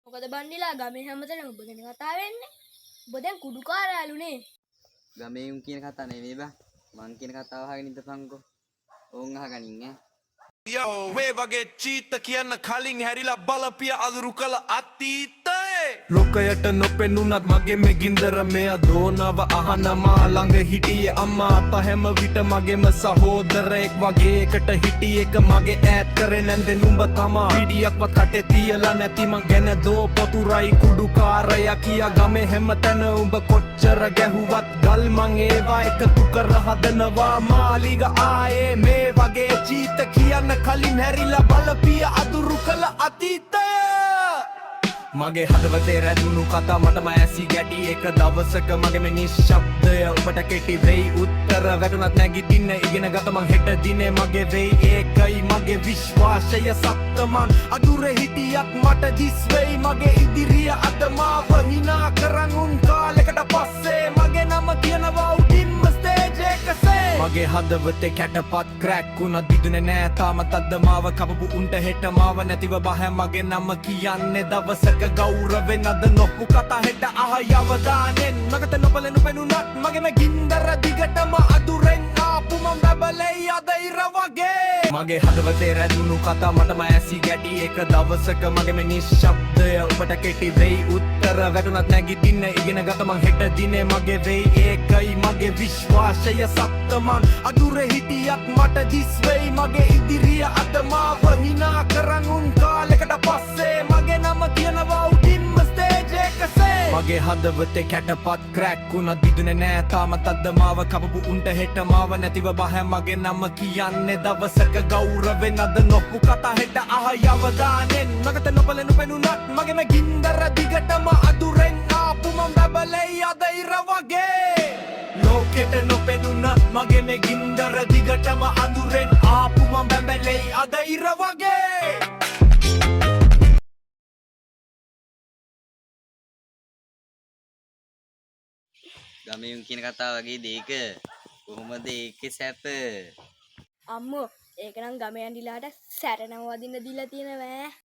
මොකද බණ්ඩිලා ගමේ හැමතැනම ඔබ ගැන කතා වෙන්නේ. ඔබ දැන් කුඩුකාරයාලුනේ. ගමේ උන් කියන කතා නෙමෙයි බා. මං කියන කතාව අහගෙන ඉඳපන්කෝ. ඕන් අහගනින් ඈ. Yo, මේ වගේ චීත කියන්න කලින් හැරිලා බලපිය අඳුරු කළ අතීතය ලෝකයට නොපෙනුනත් මගේ මේ ගින්දර මෙය දෝනව අහනමා ළඟ හිටියේ අම්මා අප හැම විට මගේම සහෝදරයෙක් වගේ එකට හිටියේ එක මගේ ඈත් කරේ නැන්දේ නුඹ තමා විඩියක්වත් කටේ තියලා නැති මං ගැන දෝ පතුරයි කුඩුකාරයා කියා ගමේ හැමතැන උඹ කොච්චර ගැහුවත් ගල් මං ඒවා එකතු කර හදනවා මාලිග ආයේ මේ වගේ චීත කියන්න කලින් හැරිලා බලපිය අඳුරු කළ අතීතය මගේ හදවතේ රැඳුණු කතා මටම ඇසි ගැටි එක දවසක මගේ මේ නිශ්ශබ්දය ඔබට කෙටි වෙයි උත්තර වැටුණත් නැගිටින්න ඉගෙන ගත මං හෙට දිනේ මගේ වෙයි ඒකයි මගේ විශ්වාසය සත්තමන් අඳුරේ හිටියත් මට දිස් වෙයි මගේ ඉදිරිය අද මාව හිනා කරන් උන් කාලෙකට පස්සේ මගේ නම කියනවා උඩින්ම ස්ටේජ් එකසේ මගේ හදවතේ කැටපත් ක්‍රැක් වුණා දිදුනේ නෑ තාමත් අද මාව කපපු උන්ට හෙට මාව නැතිව බහ මගේ නම කියන්නේ දවසක ගෞරවෙන් අද නොපු කතා හෙට අහ යවදානෙන් මගත නොබලනු පෙනුනත් මගේ මේ ගින්දර දිගටම අදුරෙන් ආපු මම බබලෙයි අද ඉර වගේ මගේ හදවතේ රැඳුණු කතා මටම ඇසි ගැටි එක දවසක මගේ මේ නිශ්ශබ්දය ඔබට කෙටි වෙයි උත්තර වැටුණත් නැගිටින්න ඉගෙන ගත මං හෙට දිනේ මගේ වෙයි ඒකයි මගේ විශ්වාසය සත්තමන් අදුරේ හිටියත් මට දිස් වෙයි මගේ ඉදිරිය අද මාව හිනා කරන් උන් කාලෙකට පස්සේ මගේ නම කියනවා උඩින්ම ස්ටේජ් එකසේ මගේ හදවතේ කැටපත් ක්‍රැක් වුණා දිදුනේ නෑ තාමත් අද මාව කපපු උන්ට හෙට මාව නැතිව බහ මගේ නම කියන්නේ දවසක ගෞරවෙන් අද නොපු කතා හෙට අහ යවදානෙන් මගත නොබලනු පෙනුනත් මගේ මේ ගින්දර දිගටම අදුරෙන් ආපු මම බබලෙයි අද ඉර වගේ ලෝකෙට නොපෙනුනත් මගේ මේ ගින්දර දිගටම අඳුරෙන් ආපු මම බැබලෙයි අද ඉර වගේ ගමේ උන් කියන කතාව වගේ දෙයක කොහොමද ඒකේ සැප? අම්මෝ ඒක නම් ගමේ ඇන්ඩිලාට සැරනම වදින්න දීලා තියෙනවා ඈ.